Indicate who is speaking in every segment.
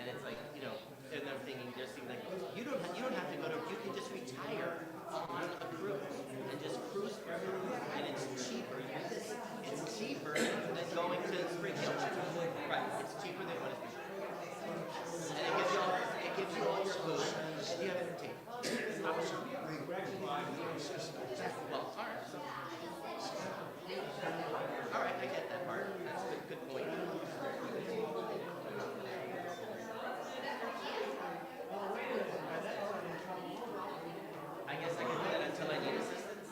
Speaker 1: and it's like, you know, and they're thinking, like, you don't have to go to, you can just retire on a cruise and just cruise forever, and it's cheaper. It's cheaper than going to Spring Hill. Right, it's cheaper than going to Spring Hill. And it gives you all your food, and you have entertainment. Well, all right, I get that part. That's a good point. I guess I can do that until I need assistance.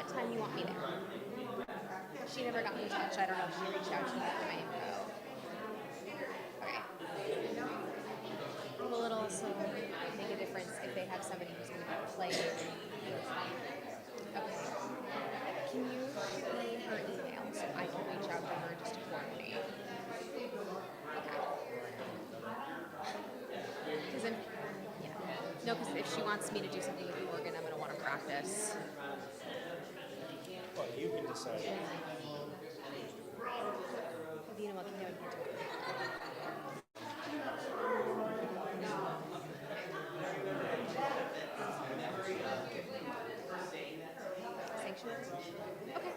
Speaker 2: Time you want me there? She never got in touch. I don't know if she reached out to you for my info. Okay. Will it also make a difference if they have somebody who's going to play? Okay. Can you shoot me her email so I can reach out to her just to coordinate? Okay. Because then, yeah. No, because if she wants me to do something with Morgan, I'm going to want to practice.
Speaker 3: Well, you can decide.
Speaker 2: Sanctuary? Okay.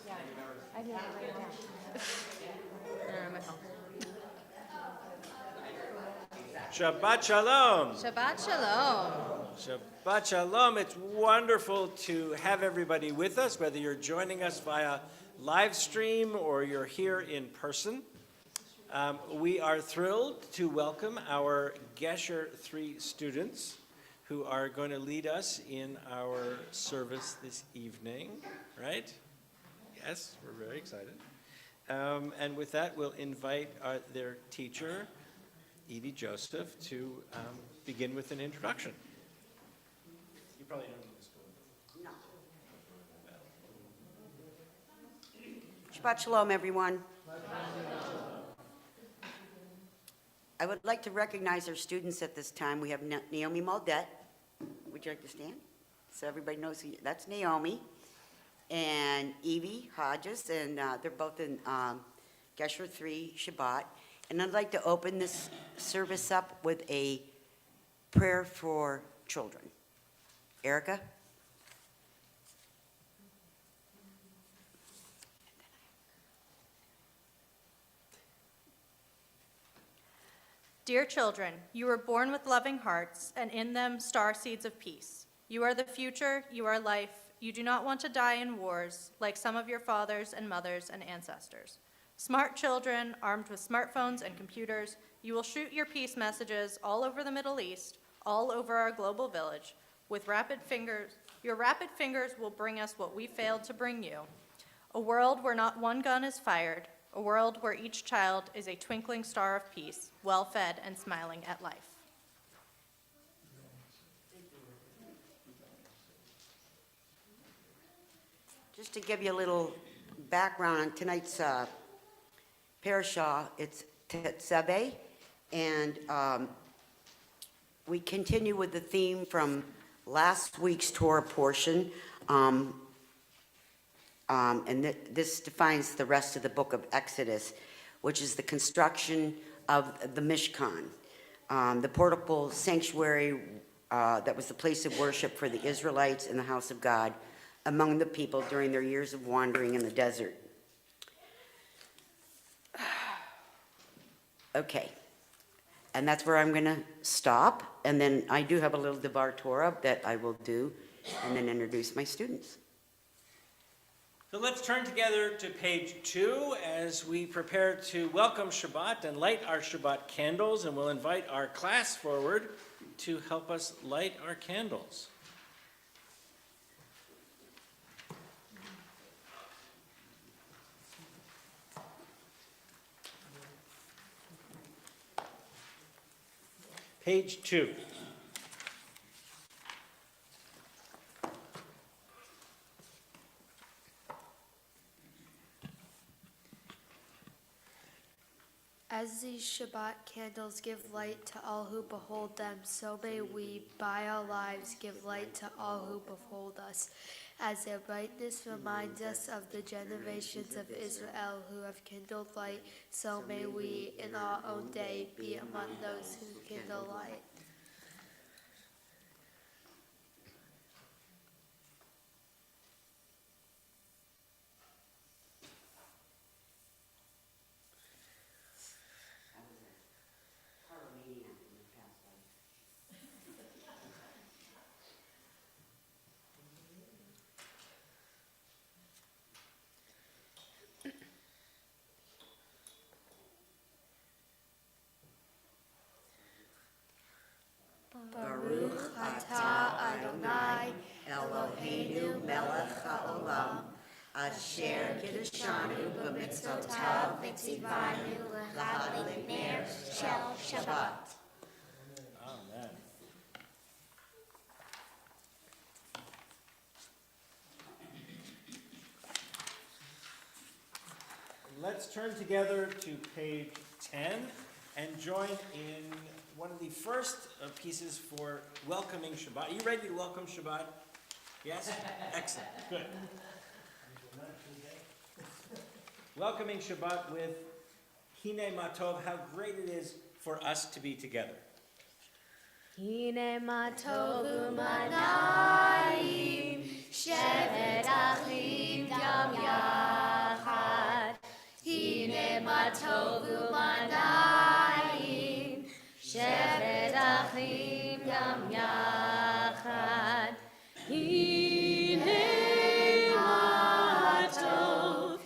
Speaker 2: Yeah, I didn't write it down. My phone.
Speaker 3: Shabbat Shalom.
Speaker 2: Shabbat Shalom.
Speaker 3: Shabbat Shalom. It's wonderful to have everybody with us, whether you're joining us via live stream or you're here in person. We are thrilled to welcome our Gesher 3 students who are going to lead us in our service this evening, right? Yes, we're very excited. And with that, we'll invite their teacher, Edie Joseph, to begin with an introduction. You probably don't need to school.
Speaker 4: Shabbat Shalom, everyone. I would like to recognize our students at this time. We have Naomi Maldette. Would you like to stand? So everybody knows that's Naomi. And Evie Hodges, and they're both in Gesher 3 Shabbat. And I'd like to open this service up with a prayer for children. Erica?
Speaker 5: Dear children, you were born with loving hearts, and in them star seeds of peace. You are the future, you are life. You do not want to die in wars, like some of your fathers and mothers and ancestors. Smart children, armed with smartphones and computers, you will shoot your peace messages all over the Middle East, all over our global village. With rapid fingers, your rapid fingers will bring us what we failed to bring you. A world where not one gun is fired, a world where each child is a twinkling star of peace, well-fed and smiling at life.
Speaker 4: Just to give you a little background on tonight's parashah, it's Tetzaveh, and we continue with the theme from last week's Torah portion, and this defines the rest of the book of Exodus, which is the construction of the Mishkan, the portable sanctuary that was the place of worship for the Israelites in the house of God among the people during their years of wandering in the desert. Okay, and that's where I'm going to stop, and then I do have a little Devar Torah that I will do, and then introduce my students.
Speaker 3: So let's turn together to page 2 as we prepare to welcome Shabbat and light our Shabbat candles, and we'll invite our class forward to help us light our candles. Page 2.
Speaker 6: As these Shabbat candles give light to all who behold them, so may we, by our lives, give light to all who behold us. As their brightness reminds us of the generations of Israel who have kindled light, so may we, in our own day, be among those who kindle light. Baruch atah Adonai Eloheinu melech haolam asher kiddushanu b'mitzvotav v'tzivanu l'chadlik ner shel Shabbat.
Speaker 3: Amen. Let's turn together to page 10 and join in one of the first pieces for welcoming Shabbat. Are you ready to welcome Shabbat? Yes? Excellent. Good. Welcoming Shabbat with Hine Matov, how great it is for us to be together.
Speaker 6: Hine ma tov u'manayim, shevet achim gam yachad. Hine ma tov u'manayim, shevet achim gam yachad. Hine ma tov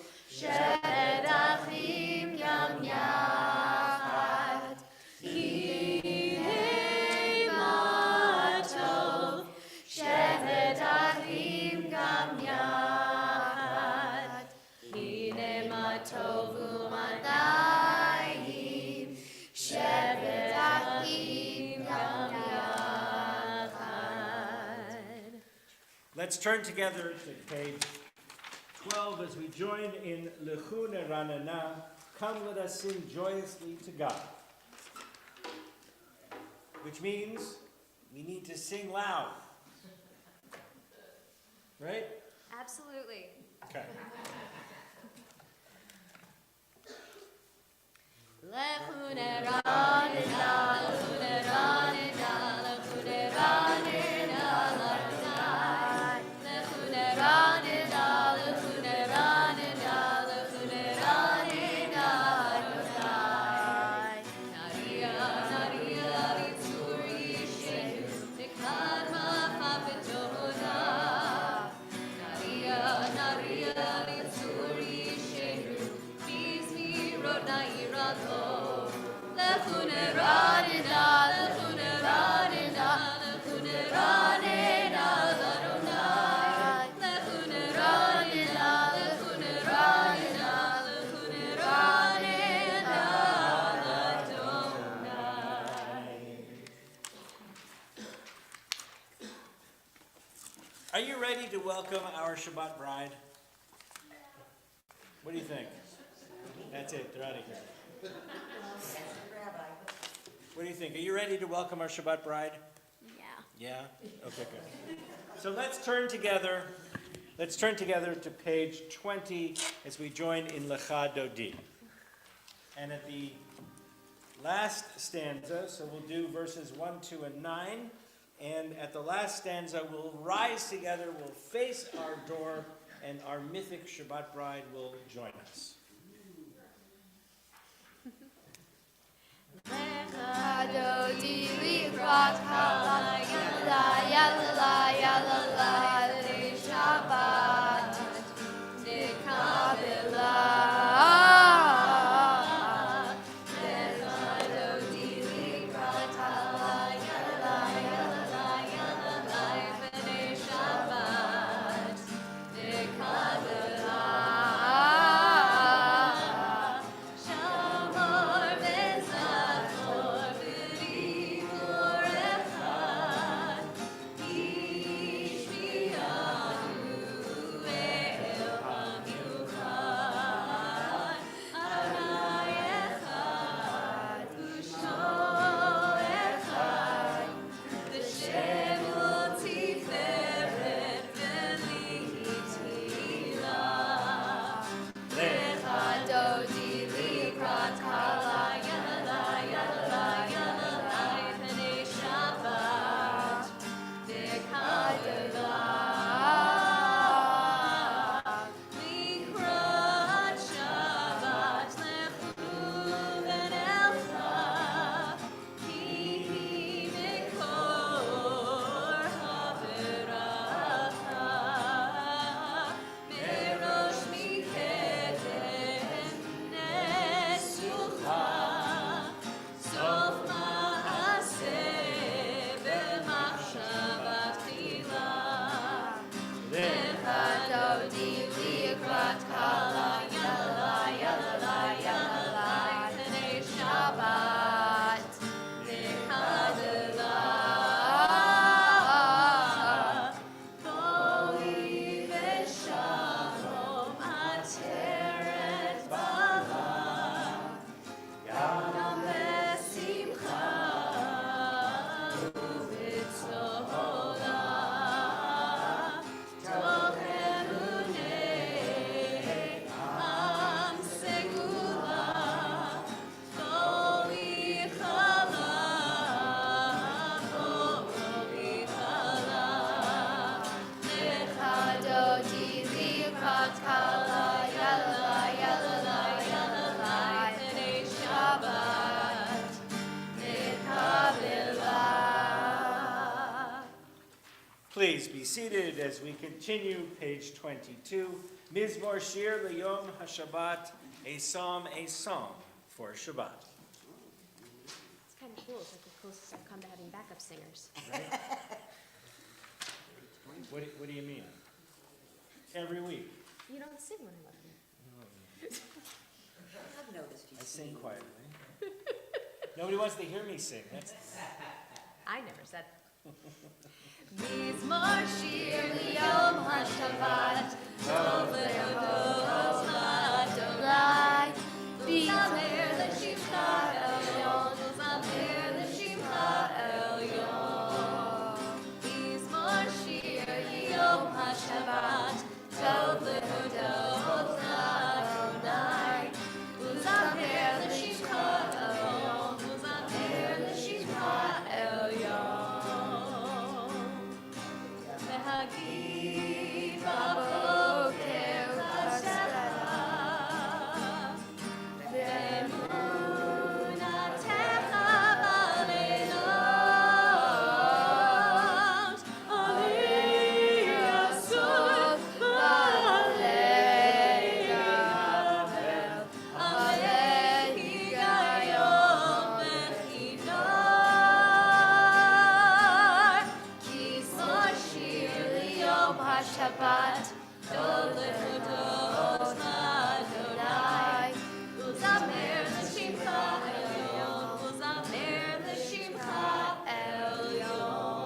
Speaker 3: Let's turn together to page 12 as we join in Lechune Ranana. Come, let us sing joyously to God. Which means we need to sing loud. Right?
Speaker 2: Absolutely.
Speaker 3: Okay. Are you ready to welcome our Shabbat bride? What do you think? That's it, they're out of here. What do you think? Are you ready to welcome our Shabbat bride?
Speaker 2: Yeah.
Speaker 3: Yeah? Okay, good. So let's turn together to page 20 as we join in Lecha Dodi. And at the last stanza, so we'll do verses 1, 2, and 9. And at the last stanza, we'll rise together, we'll face our door, and our mythic Shabbat bride will join us. Please be seated as we continue, page 22. Mizmor Shir L'Yom HaShabbat, a psalm for Shabbat.
Speaker 7: It's kind of cool. It's like the closest I've come to having backup singers.
Speaker 3: Right? What do you mean? Every week.
Speaker 7: You don't sing when I love you.
Speaker 4: I've noticed you
Speaker 3: I sing quietly. Nobody wants to hear me sing.
Speaker 7: I never said.
Speaker 5: Mizmor shir
Speaker 6: בבוקר חסדה.
Speaker 5: באמונתך בלילות, עלי יסוד בעלי גבר, עלי היגיון וכינור. כי זמר שיר ליום השבת, דוד להודות לאדוני. וזמר לשמך עליון, וזמר לשמך עליון.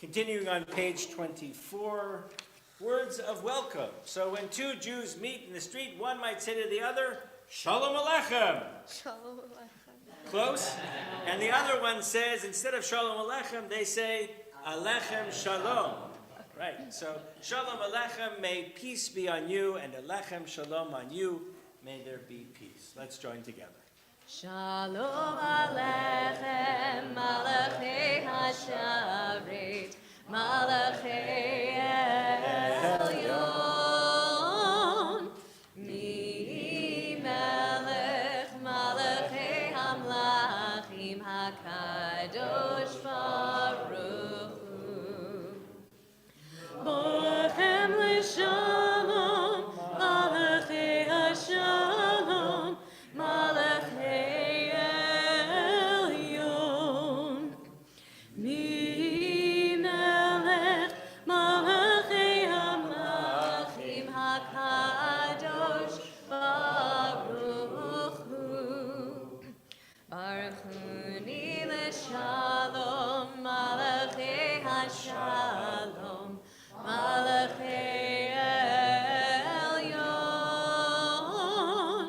Speaker 3: Continuing on page 24, words of welcome. So when two Jews meet in the street, one might say to the other, Shalom Aleichem.
Speaker 6: Shalom Aleichem.
Speaker 3: Close. And the other one says, instead of Shalom Aleichem, they say, Alechem Shalom. Right. So, Shalom Aleichem, may peace be on you, and Alechem Shalom on you. May there be peace. Let's join together.
Speaker 5: Shalom Aleichem, Malachei HaSharet, Malachei Elyon. Mi Melech, Malachei HaMlachim, HaKadosh Baruch Hu. Borachem L'Shalom, Malachei HaShalom, Malachei Elyon. Mi Melech, Malachei HaMlachim, HaKadosh Baruch Hu. Baruchuni L'Shalom, Malachei HaShalom, Malachei Elyon.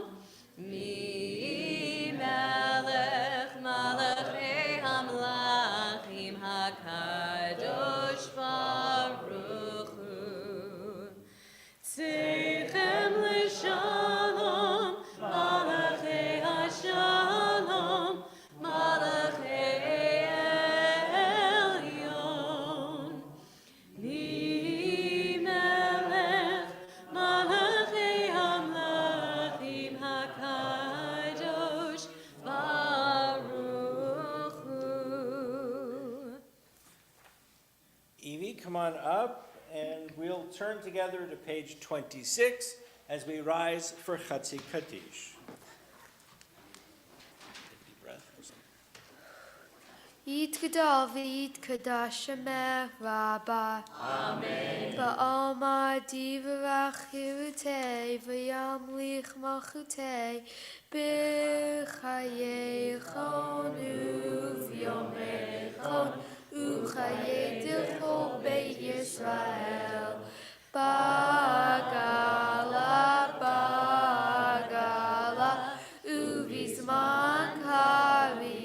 Speaker 5: Mi Melech, Malachei HaMlachim, HaKadosh Baruch Hu. Tzechem L'Shalom, Malachei HaShalom, Malachei Elyon. Mi Melech, Malachei HaMlachim, HaKadosh Baruch Hu.
Speaker 3: Evie, come on up, and we'll turn together to page 26 as we rise for Chatzi Kaddish. Deep breath.
Speaker 6: Yitgadal v'yitkadash Shemech Rabbah. Amen. Ba'alma divrach hirutei v'yamlich malchutei b'chayechon u'v'yomechon u'chayedechon be'Yisrael. Bagala, bagala, u'vizman kari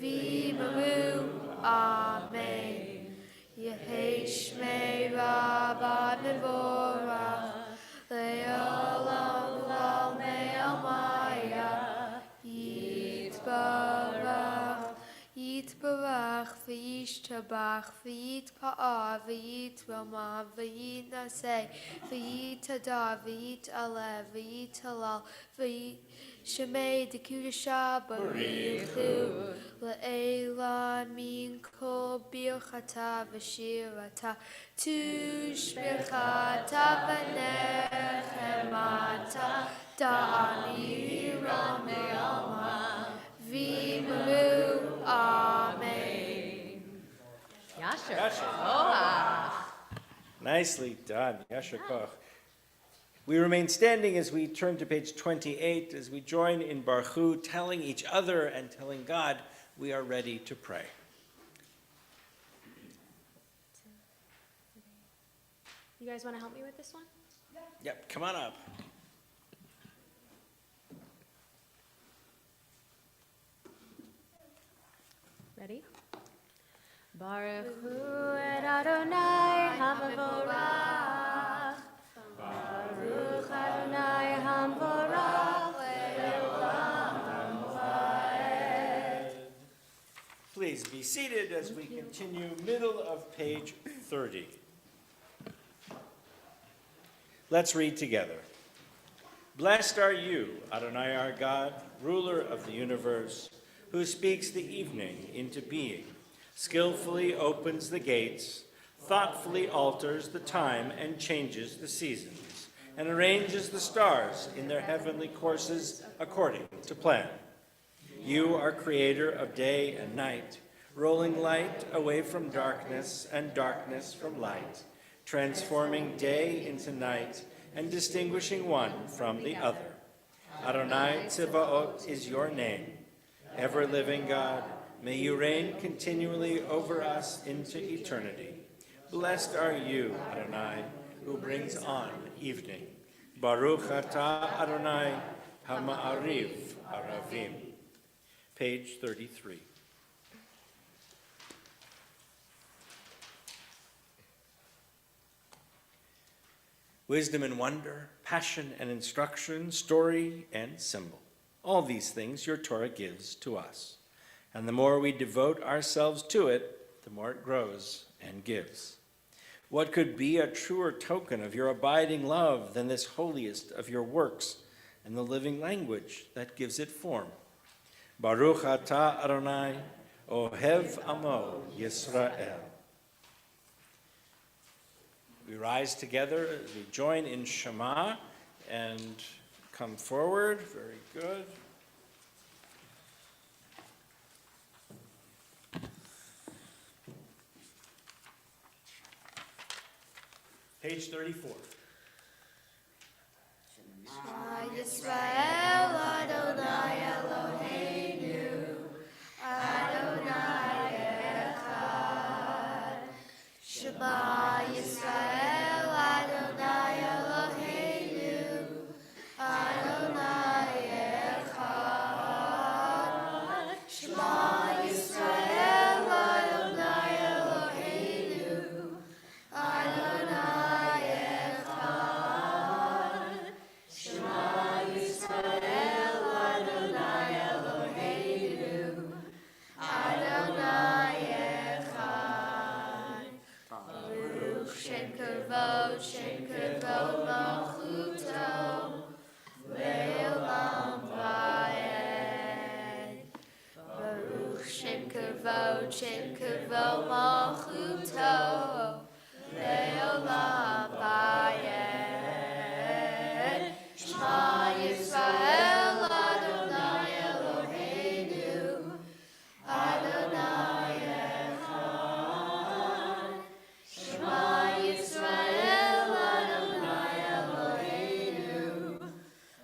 Speaker 6: v'maru. Amen. Yehei Shmei Rabbah Mevorach Le'olam Lalmei Almaya Yitbarach Yitbarach V'yishtabach V'yitpa'ah V'yitrama V'yitnaseh V'yitadar V'yitaleh V'yitalal Shemei Dekudasha Barichu Le'ela Min Kol Birchata V'shirata Tushbechata V'nechemata Da'ani Rame'alma V'imru. Amen.
Speaker 5: Yasher.
Speaker 3: Yasher.
Speaker 5: Koach.
Speaker 3: Nicely done. Yasher Koch. We remain standing as we turn to page 28, as we join in Baruch, telling each other and telling God we are ready to pray.
Speaker 7: You guys want to help me with this one?
Speaker 3: Yep, come on up.
Speaker 5: Ready? Baruch Hu et Adonai HaMevorach. Baruch Adonai HaMevorach le'olam va'ed.
Speaker 3: Please be seated as we continue middle of page 30. Let's read together. Blessed are you, Adonai our God, ruler of the universe, who speaks the evening into being, skillfully opens the gates, thoughtfully alters the time and changes the seasons, and arranges the stars in their heavenly courses according to plan. You are creator of day and night, rolling light away from darkness and darkness from light, transforming day into night and distinguishing one from the other. Adonai Tzivaot is your name. Ever-living God, may you reign continually over us into eternity. Blessed are you, Adonai, who brings on evening. Baruch atah Adonai, hama'ariv aravim. Page 33. Wisdom and wonder, passion and instruction, story and symbol. All these things your Torah gives to us. And the more we devote ourselves to it, the more it grows and gives. What could be a truer token of your abiding love than this holiest of your works and the living language that gives it form? Baruch atah Adonai, ohev amo Yisrael. We rise together, we join in Shema and come forward. Very good. Page 34.
Speaker 6: Shema Yisrael, Adonai Eloheinu, Adonai Echad. Shema Yisrael, Adonai Eloheinu, Adonai Echad. Shema Yisrael, Adonai Eloheinu, Adonai Echad. Shema Yisrael, Adonai Eloheinu, Adonai Echad. Baruch Shem Kavod Malchuto, Le'olam Va'ed. Baruch Shem Kavod Malchuto, Le'olam Va'ed. Shema Yisrael, Adonai Eloheinu, Adonai Echad. Shema Yisrael, Adonai Eloheinu,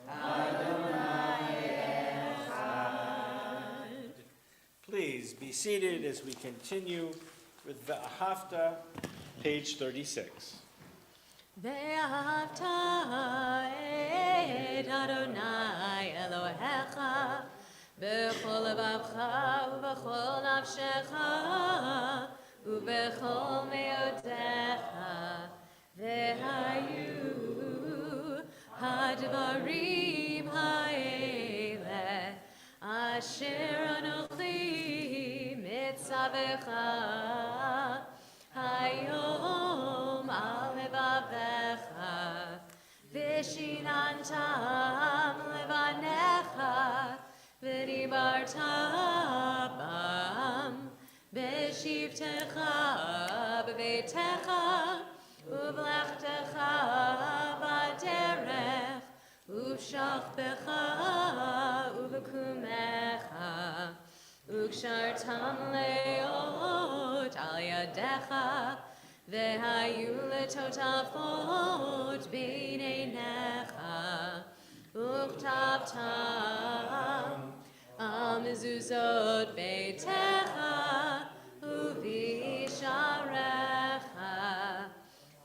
Speaker 6: Adonai Echad.
Speaker 3: Please be seated as we continue with the Ahavta, page 36.
Speaker 5: ואהבת את אדוני אלוהיך בכל לבבך ובכל נפשך ובכל מאודך והיו הדברים האלה אשר אנוכי מצווך היום על לבבך ושיננתם לבניך ודיברת בם בשבתך בביתך ובלכתך בדרך ובשכבך ובקומך וקשרתם להיות על ידיך והיו לטוטפות בין עיניך וכתבתם על מזוזות ביתך ובשעריך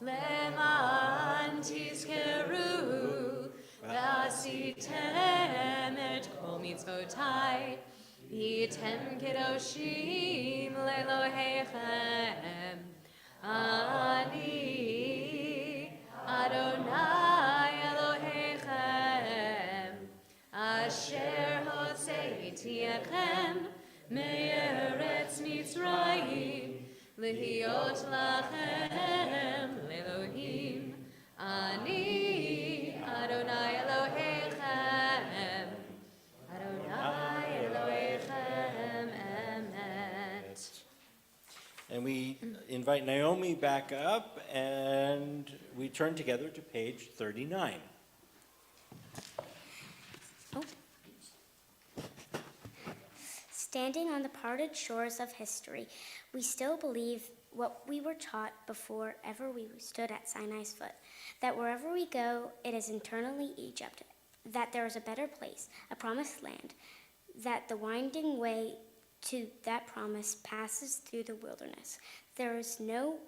Speaker 5: למען תזכרו ועשיתם את כל מצוותיי הייתם קדושים לאלוהיכם אני אדוני אלוהיכם אשר הוצאתיכם
Speaker 8: מארץ מצרים, להיות לכם לאלוהים. אני אדוני אלוהיכם, אדוני אלוהיכם אמת.
Speaker 3: And we invite Naomi back up, and we turn together to page 39.
Speaker 9: Standing on the parted shores of history, we still believe what we were taught before ever we stood at Sinai's foot, that wherever we go, it is eternally Egypt, that there is a better place, a promised land, that the winding way to that promise passes through the wilderness. There is no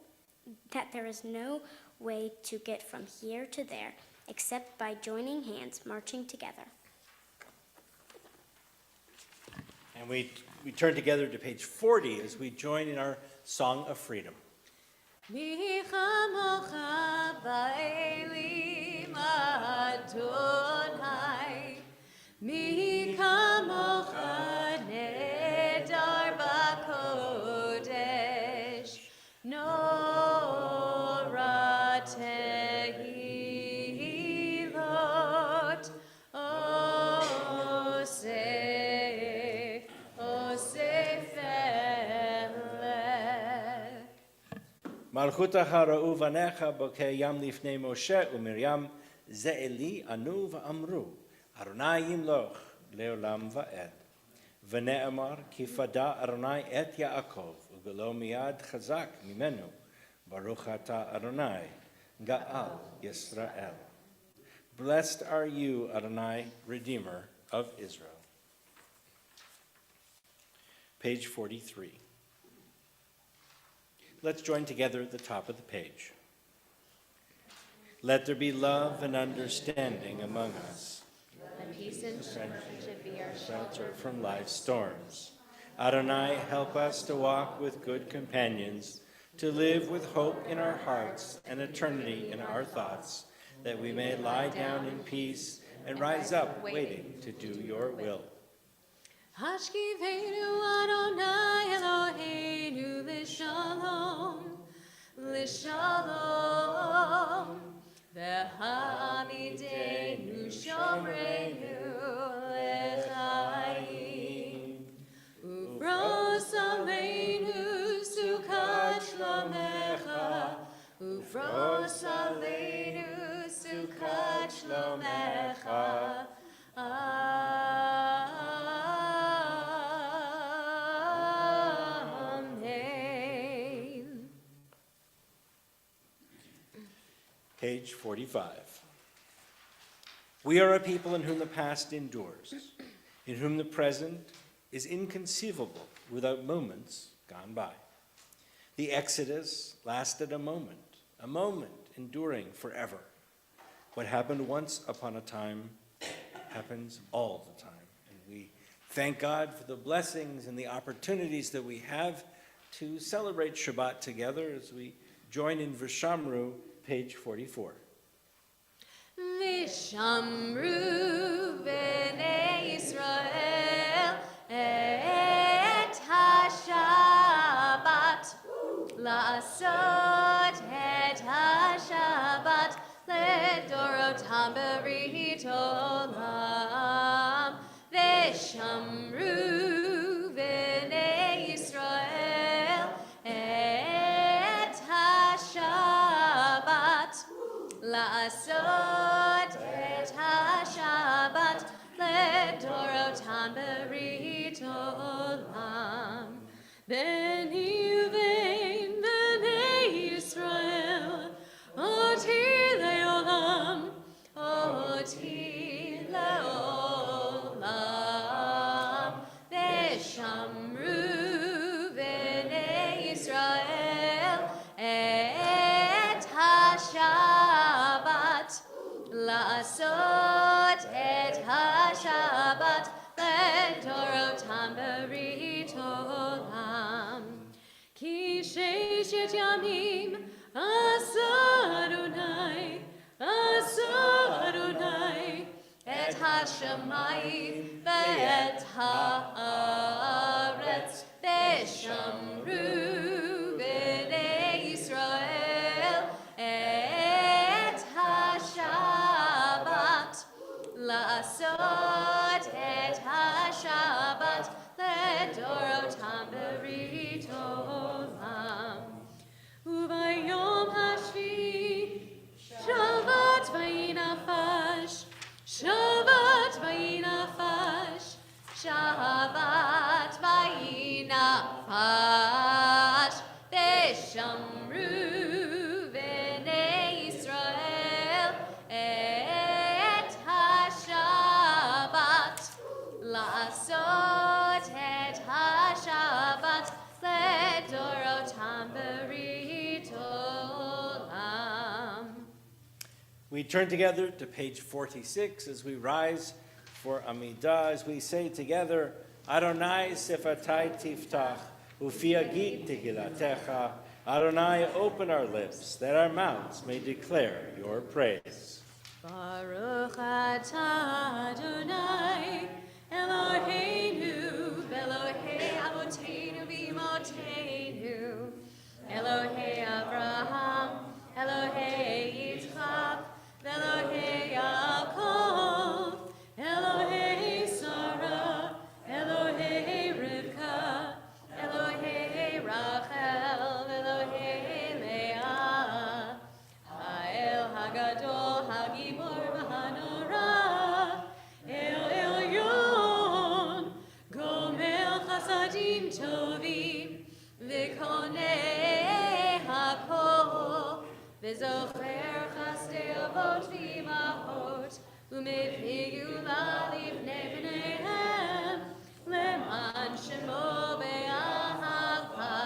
Speaker 9: way to get from here to there, except by joining hands, marching together.
Speaker 3: And we turn together to page 40 as we join in our Song of Freedom.
Speaker 8: מי כמוך באלים אדוני, מי כמוך נהדר בקודש, נורא תהילות אוסף אלך.
Speaker 3: מלכותך ראו בניך בוקיים לפני משה ומרים, זה אלי ענו ואמרו, אדוני ימלוך לעולם ועד. ונאמר, כי פדה אדוני את יעקב, וגלו מיד חזק ממנו, ברוך אתה אדוני, גאל ישראל. Blessed are you, Adonai, Redeemer of Israel. Page 43. Let's join together at the top of the page. Let there be love and understanding among us.
Speaker 7: Let peace and friendship be our
Speaker 3: Shelter from life's storms. Adonai, help us to walk with good companions, to live with hope in our hearts and eternity in our thoughts, that we may lie down in peace and rise up waiting to do your will.
Speaker 8: השכיבנו אדוני אלוהינו לשלום, לשלום, והעמידנו שומרנו לחיים. ופרוס עלינו סוכת שלומך, ופרוס עלינו סוכת שלומך.
Speaker 3: Page 45. We are a people in whom the past endures, in whom the present is inconceivable without moments gone by. The Exodus lasted a moment enduring forever. What happened once upon a time happens all the time. And we thank God for the blessings and the opportunities that we have to celebrate Shabbat together as we join in Vishamru, page 44.
Speaker 8: ושמרו בני ישראל את השבת, לעשות את השבת לדורותם ברית עולם. ושמרו בני ישראל את השבת, לעשות את השבת לדורותם ברית עולם. בני ובן בני ישראל, אותי לעולם, אותי לעולם. ושמרו בני ישראל את השבת, לעשות את השבת לדורותם ברית עולם. כי ששת ימים עשה אדוני את השמיים ואת הארץ. Shabat Veshamru Bnei Israel et HaShabbat Lasot et HaShabbat Ledorotam Berit Olam.
Speaker 3: We turn together to page 46 as we rise for Amidah, as we say together, Adonai Sifatai Tiftach, Ufi Agit Tegilatecha. Adonai, open our lips, that our mouths may declare your praise.
Speaker 8: Baruch atah Adonai Eloheinu Elohei Avoteinu v'Imotenu Elohei Abraham Elohei Yitzchak Elohei Yaakov Elohei Sarah Elohei Rivka Elohei Rachel Elohei Leah Ha'el Hagadol Hagibor V'Hanora El Elyon Gomel Chasadim Tovim V'Konei HaKol V'Zocher Chasdei Avot V'Imahot U'Mivni Geulah Livnei Bneihem Leman Shemo Be'ahava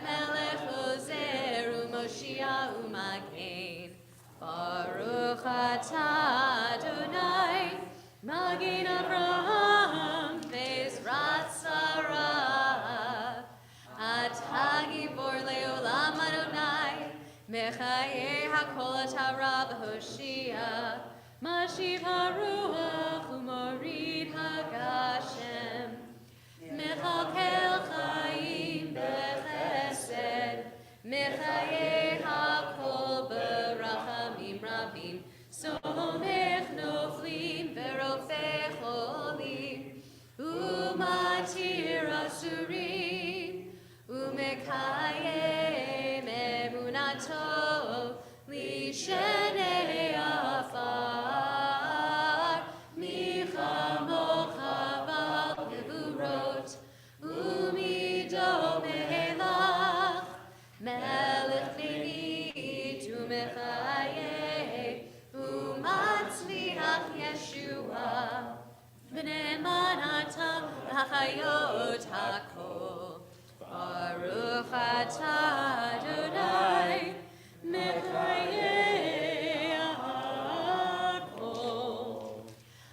Speaker 8: Melech Ozer U'Moshiach U'Magen Baruch atah Adonai Magen Avraham Ve'ezrat Sarah Atah Gibor Le'olam Adonai Mechayeh HaKol Atara V'Hoshia Mashiv HaRuach U'Morid HaGashem Mechakel Chaim B'Chesed Mechayeh HaKol B'Rachamim Rabim Somech Noflim V'Rofeh Cholim U'Matir Asurim U'Mekayem Emunato Lishenei Afar Michamocha Bal Gevurot U'Mido Melach Melech Linit U'Mechayeh U'Matzliach Yeshua B'nei Manata Hachayot HaKol Baruch atah Adonai Mechayeh HaKol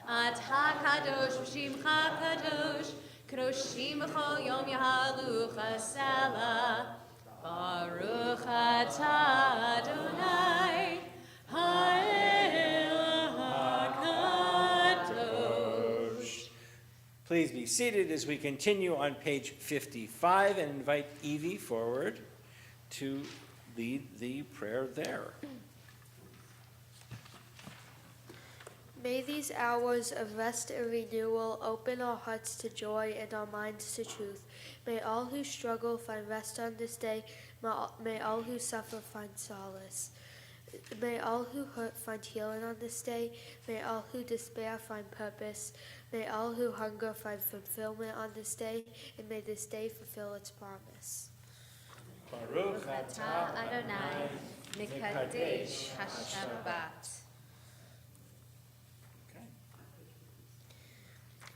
Speaker 8: Atah Kadosh V'Shimcha Kadosh Kadoshim B'chol Yom Yahalucha Salah Baruch atah Adonai Ha'el HaKadosh.
Speaker 3: Please be seated as we continue on page 55 and invite Evie forward to lead the prayer there.
Speaker 6: May these hours of rest and renewal open our hearts to joy and our minds to truth. May all who struggle find rest on this day. May all who suffer find solace. May all who hurt find healing on this day. May all who despair find purpose. May all who hunger find fulfillment on this day. And may this day fulfill its promise.
Speaker 3: Baruch
Speaker 5: atah Adonai Mekadesh HaShabbat.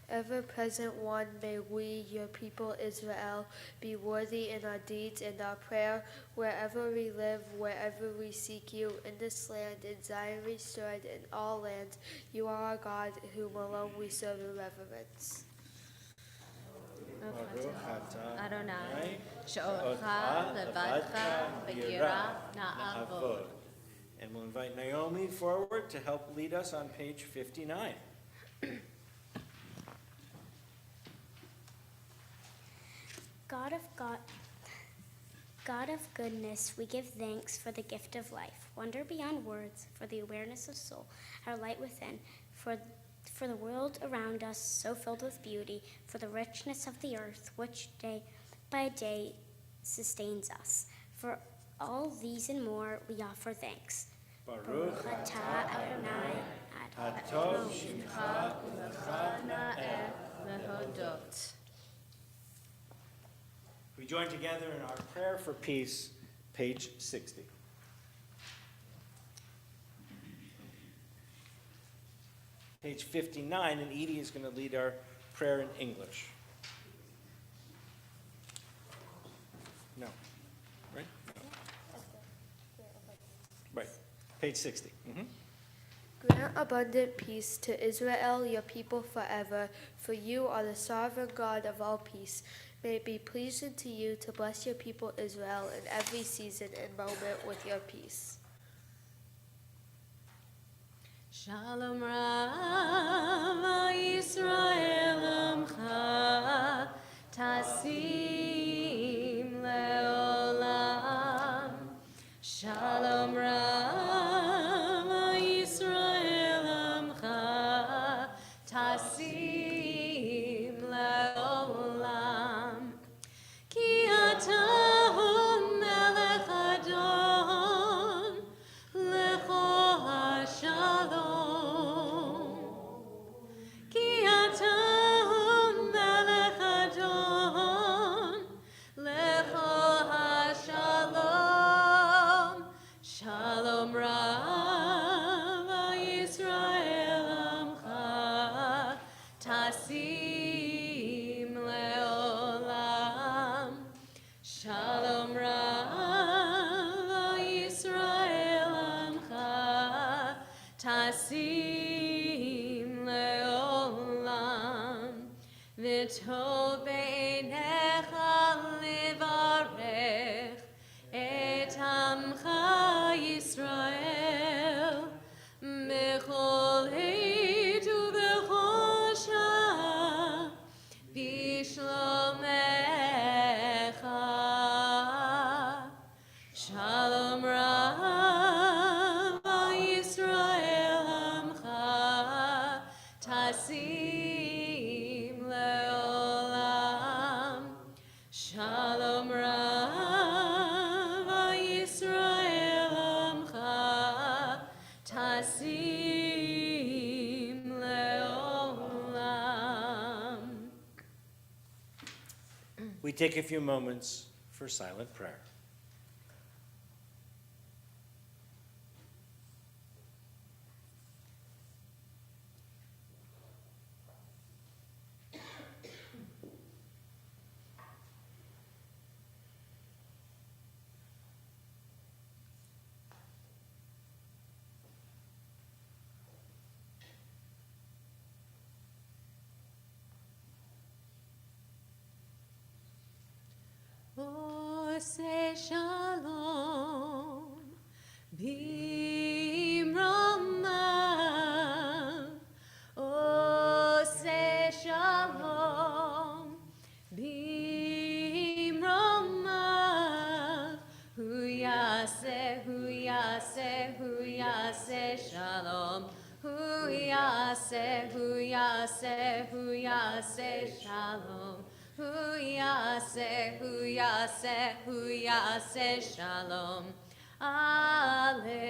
Speaker 6: Ever-present one, may we, your people Israel, be worthy in our deeds and our prayer, wherever we live, wherever we seek you, in this land, in Zion restored, in all lands. You are our God, whom alone we serve in reverence.
Speaker 3: Baruch atah
Speaker 5: Adonai She'orcha Levadcha V'Yirah Na'avod.
Speaker 3: And we'll invite Naomi forward to help lead us on page 59.
Speaker 9: God of goodness, we give thanks for the gift of life, wonder beyond words, for the awareness of soul, our light within, for the world around us so filled with beauty, for the richness of the earth, which day by day sustains us. For all these and more, we offer thanks.
Speaker 3: Baruch
Speaker 9: atah Adonai
Speaker 3: Hatov Shimcha
Speaker 5: Na'eh Lehodot.
Speaker 3: We join together in our prayer for peace, page 60. Page 59, and Edie is going to lead our prayer in English. No. Right? No. Right. Page 60.
Speaker 6: Grant abundant peace to Israel, your people forever, for you are the sovereign God of all peace. May it be pleasing to you to bless your people Israel in every season and moment with your peace.
Speaker 8: Shalom Rav Yisrael Amcha Tasim Leolam. Shalom Rav Yisrael Amcha Tasim Leolam. Ki atah melech Adon lecho hashalom. Ki atah melech Adon lecho hashalom. Shalom Rav Yisrael Amcha Tasim Leolam. Shalom Rav Yisrael Amcha Tasim Leolam. V'tov beinecha levarech et Amcha Yisrael bechol עת ובכל שעה בשלומך. Shalom Rav Yisrael Amcha Tasim Leolam. Shalom Rav Yisrael Amcha Tasim Leolam.
Speaker 3: We take a few moments for silent prayer.
Speaker 8: Oseh shalom bimromav. Oseh shalom bimromav. Hu yaseh, hu yaseh, hu yaseh shalom. Hu yaseh, hu yaseh, hu yaseh shalom. Hu yaseh, hu yaseh, hu yaseh shalom aleinu.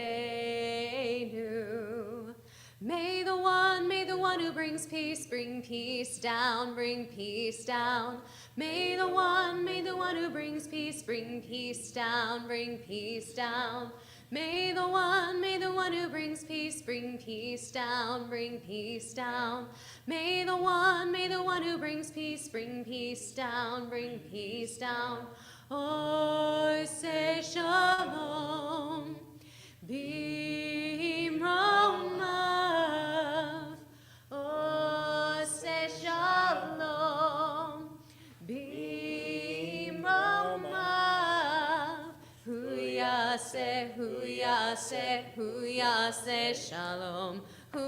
Speaker 8: May the one who brings peace, bring peace down, bring peace down. May the one who brings peace, bring peace down, bring peace down. May the one who brings peace, bring peace down, bring peace down. May the one who brings peace, bring peace down, bring peace down. Oseh shalom bimromav. Oseh shalom bimromav. Hu yaseh, hu yaseh, hu yaseh shalom. Hu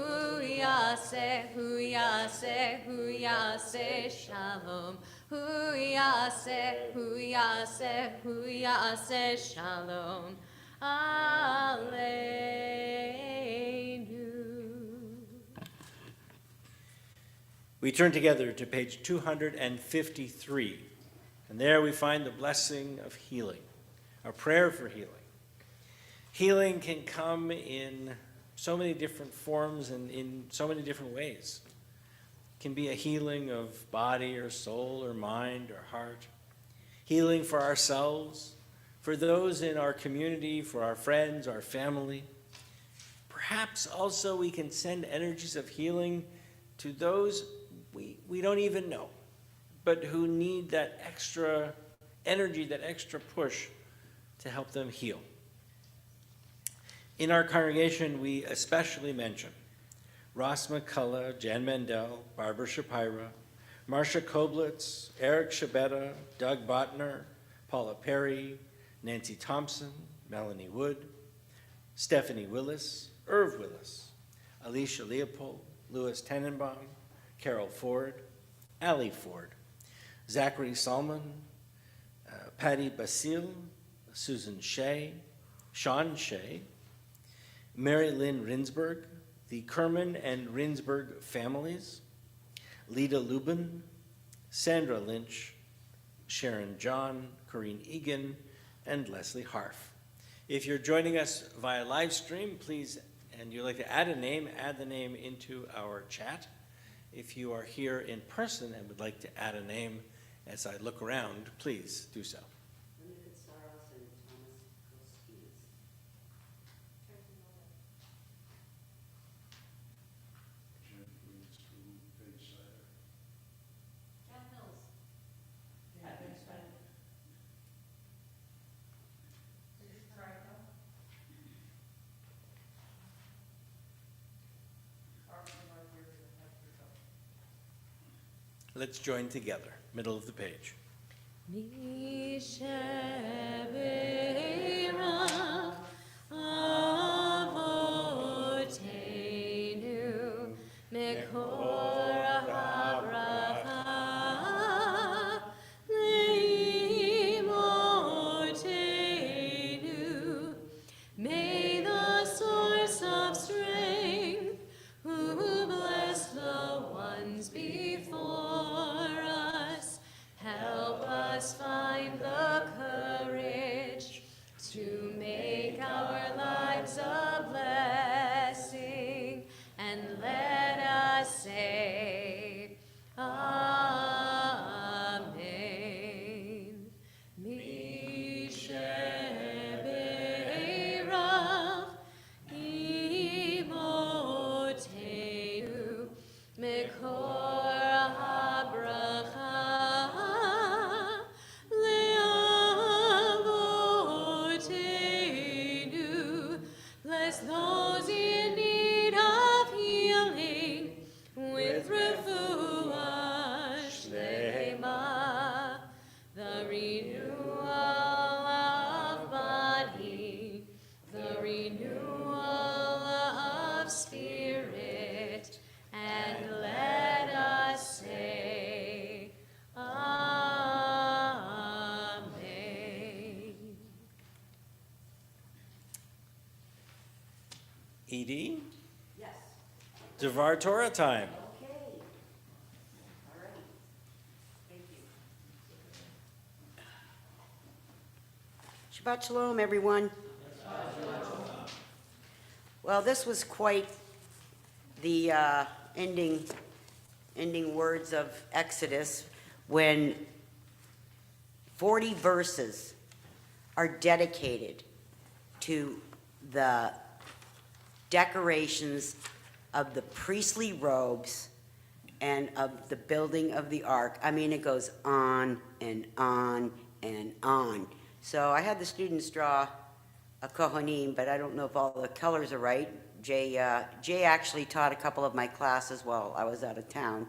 Speaker 8: yaseh, hu yaseh, hu yaseh shalom. Hu yaseh, hu yaseh, hu yaseh shalom aleinu.
Speaker 3: We turn together to page 253, and there we find the blessing of healing, our prayer for healing. Healing can come in so many different forms and in so many different ways. It can be a healing of body or soul or mind or heart. healing for ourselves, for those in our community, for our friends, our family. Perhaps also we can send energies of healing to those we don't even know, but who need that extra energy, that extra push to help them heal. In our congregation, we especially mention Ross McCullough, Jan Mendel, Barbara Shapira, Marcia Koblitz, Eric Shabetta, Doug Botner, Paula Perry, Nancy Thompson, Melanie Wood, Stephanie Willis, Irv Willis, Alicia Leopold, Louis Tenenbaum, Carol Ford, Ali Ford, Zachary Salmon, Patty Basile, Susan Shea, Sean Shea, Mary Lynn Rinsberg, the Kerman and Rinsberg families, Lita Lubin, Sandra Lynch, Sharon John, Corinne Egan, and Leslie Harf. If you're joining us via live stream, please, and you'd like to add a name, add the name into our chat. If you are here in person and would like to add a name as I look around, please do so. Let's join together, middle of the page.
Speaker 8: Mishabera avotenu mekor habracha leimotenu. May the source of strength, who bless the ones before us, help us find the courage to make our lives a blessing, and let us say, Amen. Mishaberav imotenu mekor habracha leavotenu. Bless those in need of healing with refuah shlema, the renewal of body, the renewal of spirit, and let us say, Amen.
Speaker 3: Edie,
Speaker 4: Yes.
Speaker 3: Devar Torah time.
Speaker 4: Okay. All right. Thank you. Shabbat Shalom, everyone. Well, this was quite the ending words of Exodus when 40 verses are dedicated to the decorations of the priestly robes and of the building of the ark. I mean, it goes on and on and on. So I had the students draw a Kohanim, but I don't know if all the colors are right. Jay actually taught a couple of my classes while I was out of town.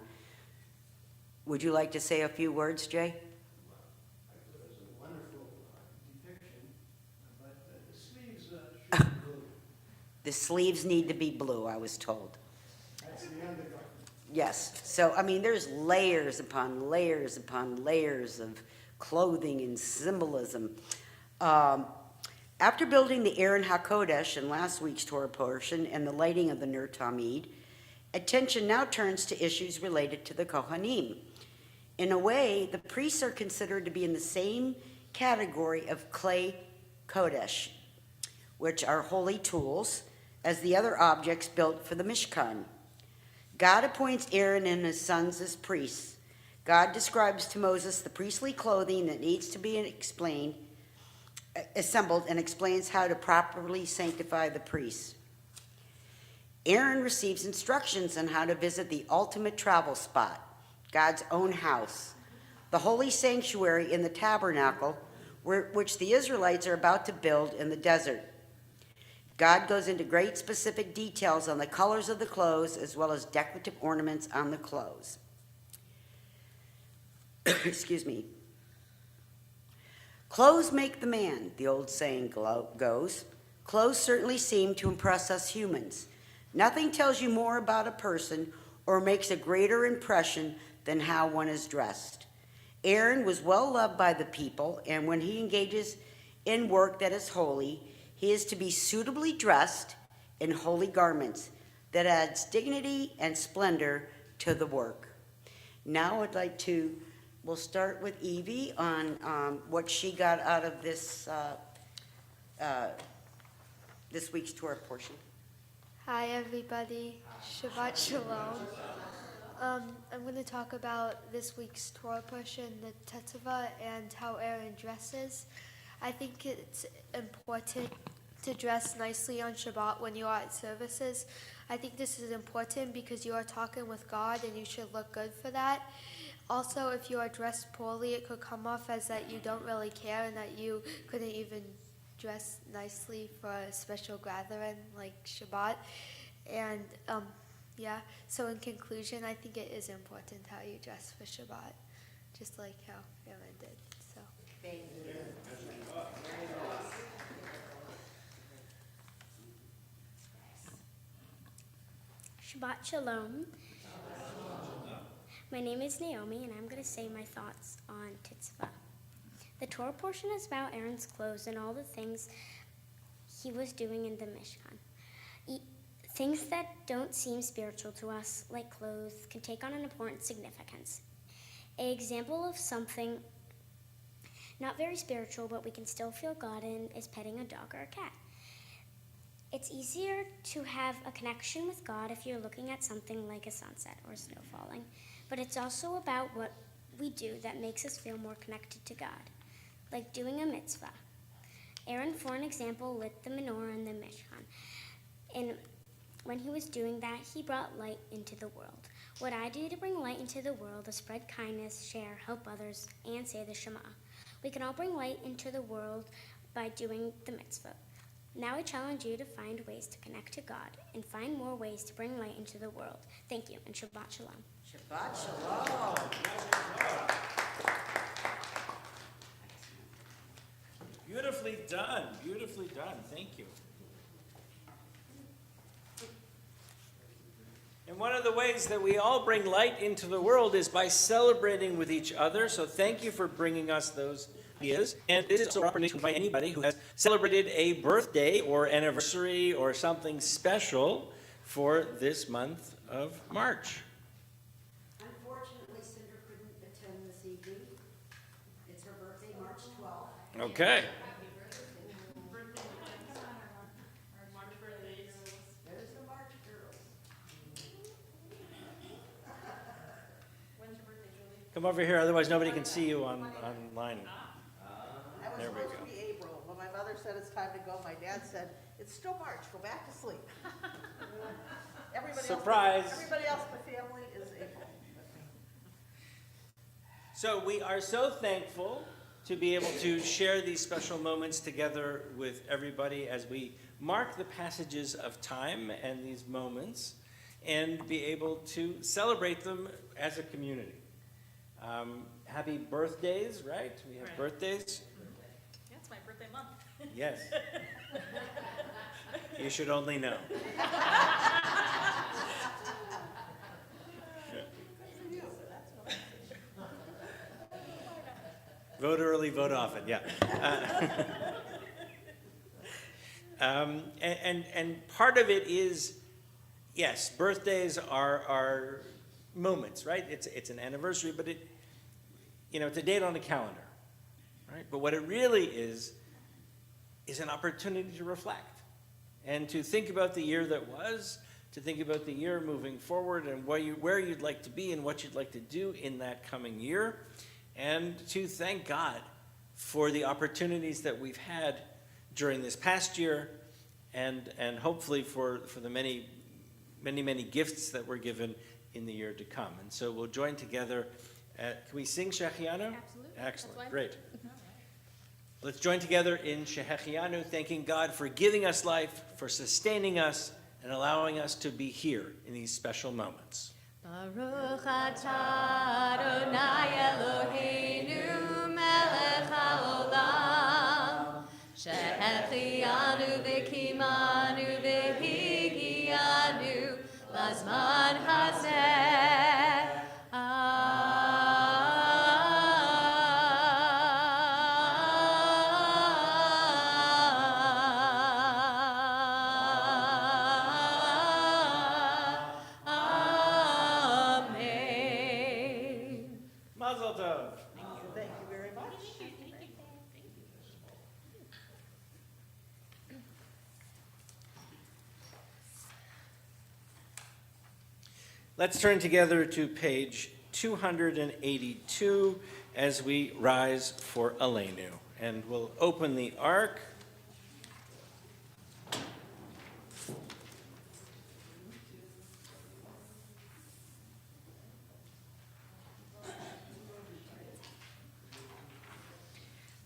Speaker 4: Would you like to say a few words, Jay?
Speaker 10: It was a wonderful depiction, but the sleeves should be blue.
Speaker 4: The sleeves need to be blue, I was told.
Speaker 10: That's the undergarment.
Speaker 4: Yes, so, I mean, there's layers upon layers upon layers of clothing and symbolism. After building the Aron HaKodesh in last week's Torah portion and the lighting of the Ner Tamid, attention now turns to issues related to the Kohanim. In a way, the priests are considered to be in the same category of clay Kodesh, which are holy tools, as the other objects built for the Mishkan. God appoints Aaron and his sons as priests. God describes to Moses the priestly clothing that needs to be assembled and explains how to properly sanctify the priests. Aaron receives instructions on how to visit the ultimate travel spot, God's own house, the holy sanctuary in the tabernacle, which the Israelites are about to build in the desert. God goes into great specific details on the colors of the clothes as well as decorative ornaments on the clothes. Excuse me. Clothes make the man, the old saying goes. Clothes certainly seem to impress us humans. Nothing tells you more about a person or makes a greater impression than how one is dressed. Aaron was well loved by the people, and when he engages in work that is holy, he is to be suitably dressed in holy garments that adds dignity and splendor to the work. Now we'll start with Evie on what she got out of this week's Torah portion.
Speaker 6: Hi, everybody. Shabbat Shalom. I'm going to talk about this week's Torah portion, the Tetzaveh, and how Aaron dresses. I think it's important to dress nicely on Shabbat when you are at services. I think this is important because you are talking with God and you should look good for that. Also, if you are dressed poorly, it could come off as that you don't really care and that you couldn't even dress nicely for a special gathering like Shabbat. And so in conclusion, I think it is important how you dress for Shabbat, just like how Aaron did. So.
Speaker 9: Shabbat Shalom. My name is Naomi, and I'm going to say my thoughts on Tetzaveh. The Torah portion is about Aaron's clothes and all the things he was doing in the Mishkan. Things that don't seem spiritual to us, like clothes, can take on an important significance. An example of something not very spiritual, but we can still feel God in, is petting a dog or a cat. It's easier to have a connection with God if you're looking at something like a sunset or snow falling, but it's also about what we do that makes us feel more connected to God, like doing a mitzvah. Aaron, for an example, lit the menorah in the Mishkan, and when he was doing that, he brought light into the world. What I do to bring light into the world is spread kindness, share, help others, and say the Shema. We can all bring light into the world by doing the mitzvah. Now I challenge you to find ways to connect to God and find more ways to bring light into the world. Thank you, and Shabbat Shalom.
Speaker 4: Shabbat Shalom.
Speaker 3: Beautifully done, beautifully done. Thank you. And one of the ways that we all bring light into the world is by celebrating with each other. So thank you for bringing us those ideas. And this is an opportunity to invite anybody who has celebrated a birthday or anniversary or something special for this month of March.
Speaker 4: Unfortunately, Cinder couldn't attend this evening. It's her birthday, March 12th.
Speaker 3: Okay.
Speaker 4: There's the March girls.
Speaker 3: Come over here, otherwise nobody can see you online.
Speaker 11: I was
Speaker 3: There we
Speaker 11: supposed
Speaker 3: go.
Speaker 11: to be April. When my mother said it's time to go, my dad said, it's still March, go back to sleep.
Speaker 3: Surprise.
Speaker 11: Everybody else in the family is April.
Speaker 3: So we are so thankful to be able to share these special moments together with everybody as we mark the passages of time and these moments and be able to celebrate them as a community. Happy birthdays, right? We have birthdays.
Speaker 12: Yeah, it's my birthday month.
Speaker 3: Yes. You should only know. Vote early, vote often, yeah. And part of it is, yes, birthdays are moments, right? It's an anniversary, but it's a date on a calendar, right? But what it really is an opportunity to reflect and to think about the year that was, to think about the year moving forward and where you'd like to be and what you'd like to do in that coming year, and to thank God for the opportunities that we've had during this past year, and hopefully for the many gifts that were given in the year to come. And so we'll join together. Can we sing Shechianu?
Speaker 7: Absolutely.
Speaker 3: Excellent, great. Let's join together in Shechianu, thanking God for giving us life, for sustaining us, and allowing us to be here in these special moments.
Speaker 8: Baruch atah Adonai Eloheinu melech haolam shehechianu v'kimanu v'higianu lazman hazeh.
Speaker 3: Mazel tov.
Speaker 11: Thank you very much.
Speaker 3: Let's turn together to page 282 as we rise for Aleinu. And we'll open the ark.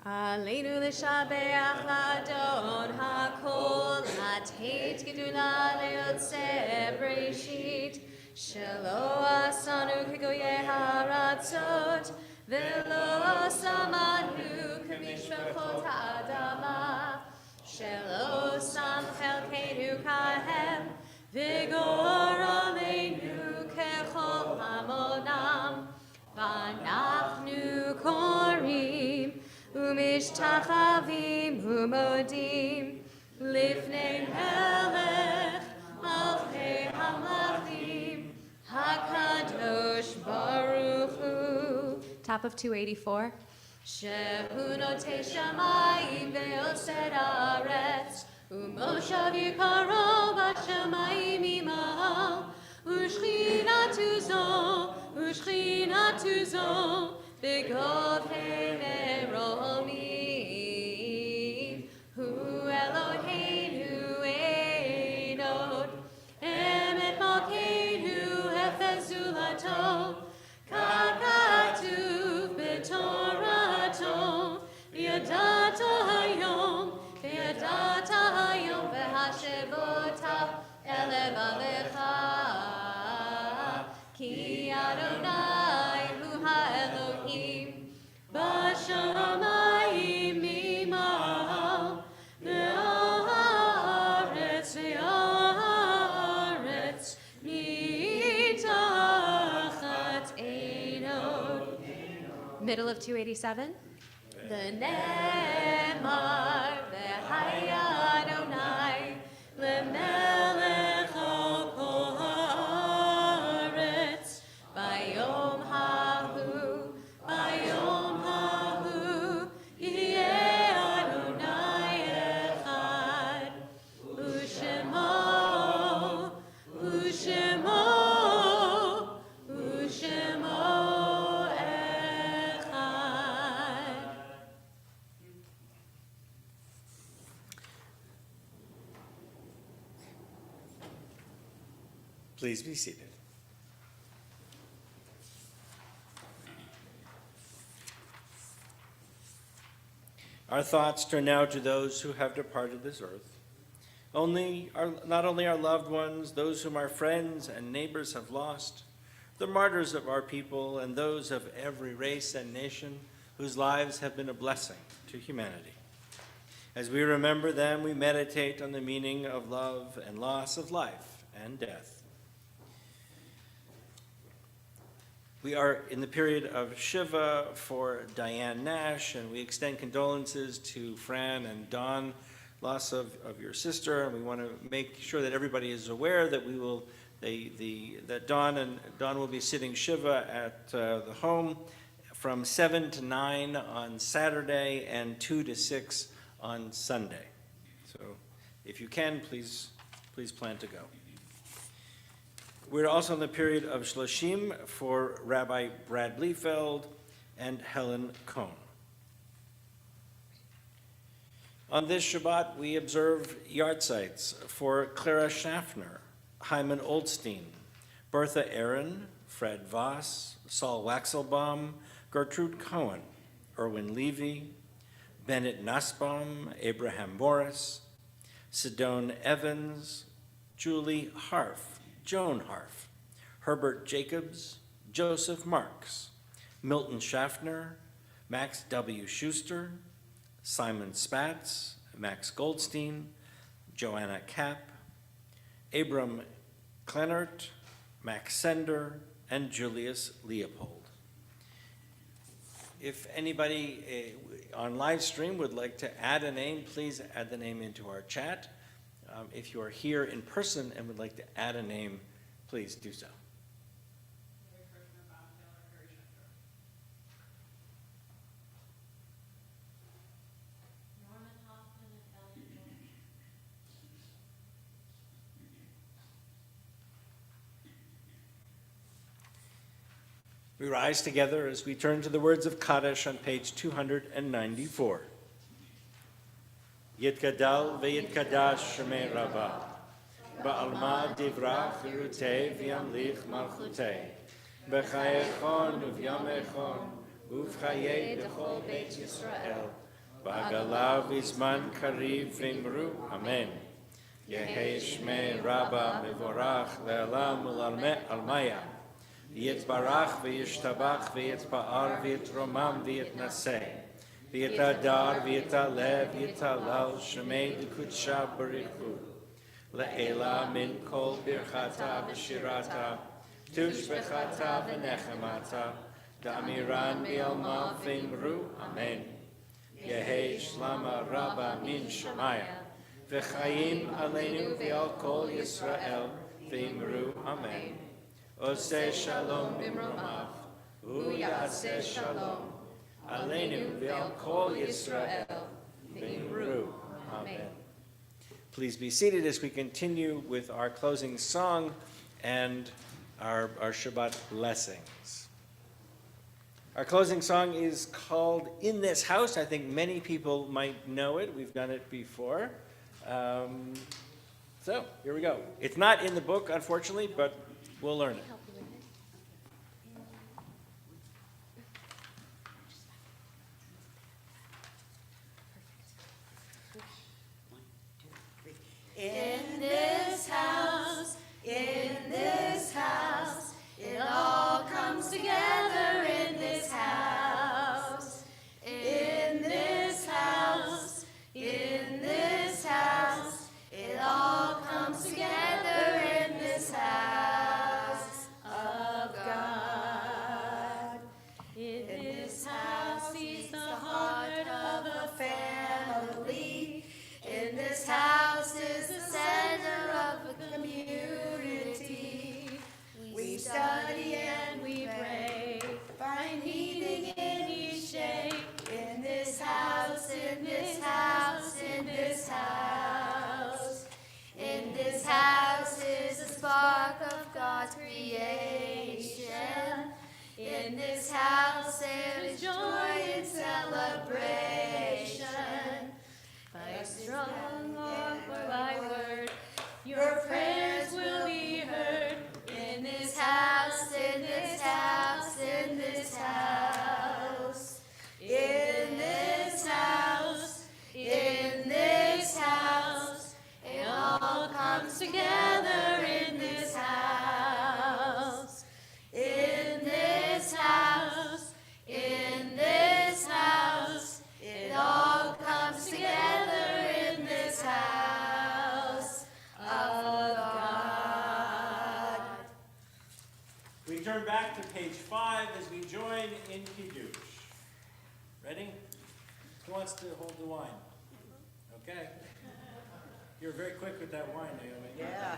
Speaker 8: Aleinu l'shabeach l'adon hakol hateit gedula leyotzeh breshit shelo asanu kegoyeh haratzot velo samanu kemishpachot ha'adama shelo sam chelkeinu kahem vigor aleinu kechol hamonam v'anachnu korim ומשתחווים ומודים לפני מלך מלכי המלכים הקדוש ברוך הוא. Top of 284. שהוא נוטה שמיים ויוסד הארץ ומושב יקרו בשמיים עמו ושכינתו זו בגובהי מרומים הוא אלוהינו אין עוד אמת מלכנו אפס זולתו ככתוב בתורתו וידעת היום והשבותה אל לבבך כי אדוני הוא האלוהים בשמיים ממעל והארץ מתחת עינו. Middle of 287. ונאמר והיה אדוני למלך על כל הארץ ביום ההוא יהיה אדוני אחד ושמו אחד.
Speaker 3: Please be seated. Our thoughts turn now to those who have departed this earth. Not only our loved ones, those whom our friends and neighbors have lost, the martyrs of our people, and those of every race and nation whose lives have been a blessing to humanity. As we remember them, we meditate on the meaning of love and loss of life and death. We are in the period of Shiva for Diane Nash, and we extend condolences to Fran and Don, loss of your sister, and we want to make sure that everybody is aware that that Don will be sitting Shiva at the home from 7 to 9 on Saturday and 2 to 6 on Sunday. So if you can, please plan to go. We're also in the period of Shloshim for Rabbi Brad Bliefeld and Helen Cohn. On this Shabbat, we observe yahrzeits for Clara Schaffner, Hyman Oldstein, Bertha Aaron, Fred Voss, Saul Waxelbaum, Gertrude Cohen, Erwin Levy, Bennett Nussbaum, Abraham Morris, Sidone Evans, Julie Harf, Joan Harf, Herbert Jacobs, Joseph Marks, Milton Schaffner, Max W. Schuster, Simon Spatz, Max Goldstein, Joanna Kapp, Abram Kleinert, Max Sender, and Julius Leopold. If anybody on live stream would like to add a name, please add the name into our chat. If you are here in person and would like to add a name, please do so. We rise together as we turn to the words of Kaddish on page 294. Yitgadal ve'yitkadash shemei Rabbah, ba'alma divrach hirutei v'yamlich malchutei, b'chayechon uvyamechon, uvchayei b'chol beit Yisrael, ba'galav izman kariv v'imru, amen. Yehei shmei Rabbah mevorach le'alam u'almaya, Yitzbarach v'yishtabach v'yitzba'ar v'yitromam v'yitnaseh v'yitadar v'yitalev v'yitalal shemei d'kudsha barichu le'ela min kol birchata v'shirata tushbechata v'nechemata da'amiran bi'alma v'imru amen Yehei shlama rabba min shemaya v'chayim aleinu v'al kol Yisrael v'imru amen Oseh shalom bimromav, uyaseh shalom, aleinu v'al kol Yisrael, v'imru. Amen. Please be seated as we continue with our closing song and our Shabbat blessings. Our closing song is called In This House. I think many people might know it. We've done it before. So here we go. It's not in the book, unfortunately, but we'll learn it.
Speaker 5: In this house, it all comes together in this house. In this house, it all comes together in this house of God. In this house is the heart of a family. In this house is the center of a community. We study and we pray, find healing in each day. In this house, in this house, in this house. In this house is the spark of God's creation. In this house there is joy and celebration. By strong or by word, your prayers will be heard. In this house, in this house, in this house. In this house, in this house, it all comes together in this house. In this house, in this house, it all comes together in this house of God.
Speaker 3: We turn back to page 5 as we join in Kiddush. Ready? Who wants to hold the wine? Okay. You're very quick with that wine, Naomi.
Speaker 11: Yeah.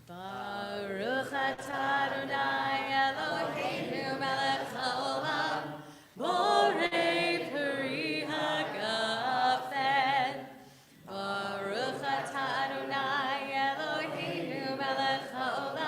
Speaker 8: Baruch atah Adonai Eloheinu melech haolam, borei peri hagafen. Baruch atah Adonai Eloheinu melech haolam,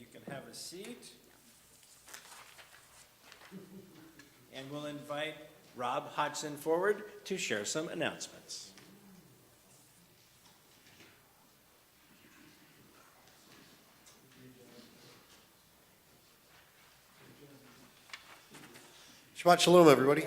Speaker 3: you can have a seat. And we'll invite Rob Hodgson forward to share some announcements.
Speaker 13: Shabbat Shalom, everybody.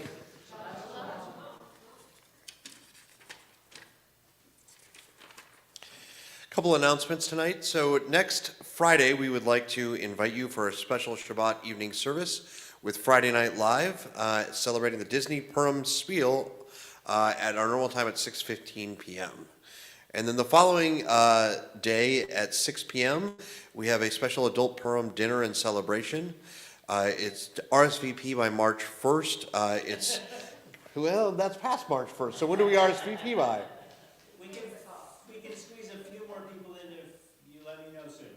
Speaker 13: Couple announcements tonight. So next Friday, we would like to invite you for a special Shabbat evening service with Friday Night Live, celebrating the Disney Purim Spiel at our normal time at 6:15 p.m. And then the following day at 6 p.m., we have a special adult Purim dinner and celebration. It's RSVP by March 1st. Well, that's past March 1st. So when do we RSVP by?
Speaker 3: We can squeeze a few more people in if you let me know soon.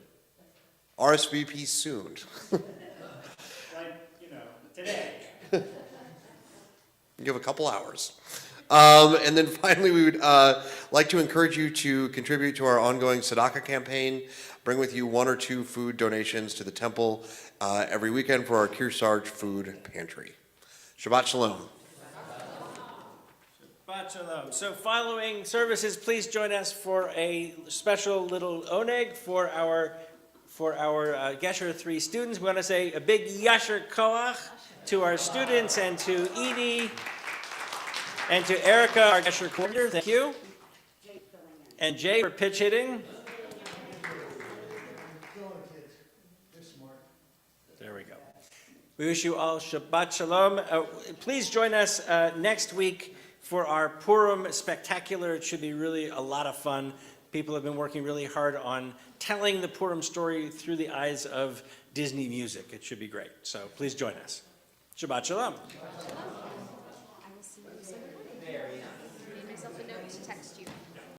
Speaker 13: RSVP soon.
Speaker 3: Like, today.
Speaker 13: Give a couple hours. And then finally, we would like to encourage you to contribute to our ongoing Tzedakah campaign. Bring with you 1 or 2 food donations to the temple every weekend for our Kearsarge food pantry. Shabbat Shalom.
Speaker 3: Shabbat Shalom. So following services, please join us for a special little oneg for our Gesher 3 students. We want to say a big Yasher Koach to our students and to Edie and to Erica, our Gesher coordinator. Thank you. And Jay for pitch hitting. There we go. We wish you all Shabbat Shalom. Please join us next week for our Purim Spectacular. It should be really a lot of fun. People have been working really hard on telling the Purim story through the eyes of Disney music. It should be great. So please join us. Shabbat Shalom.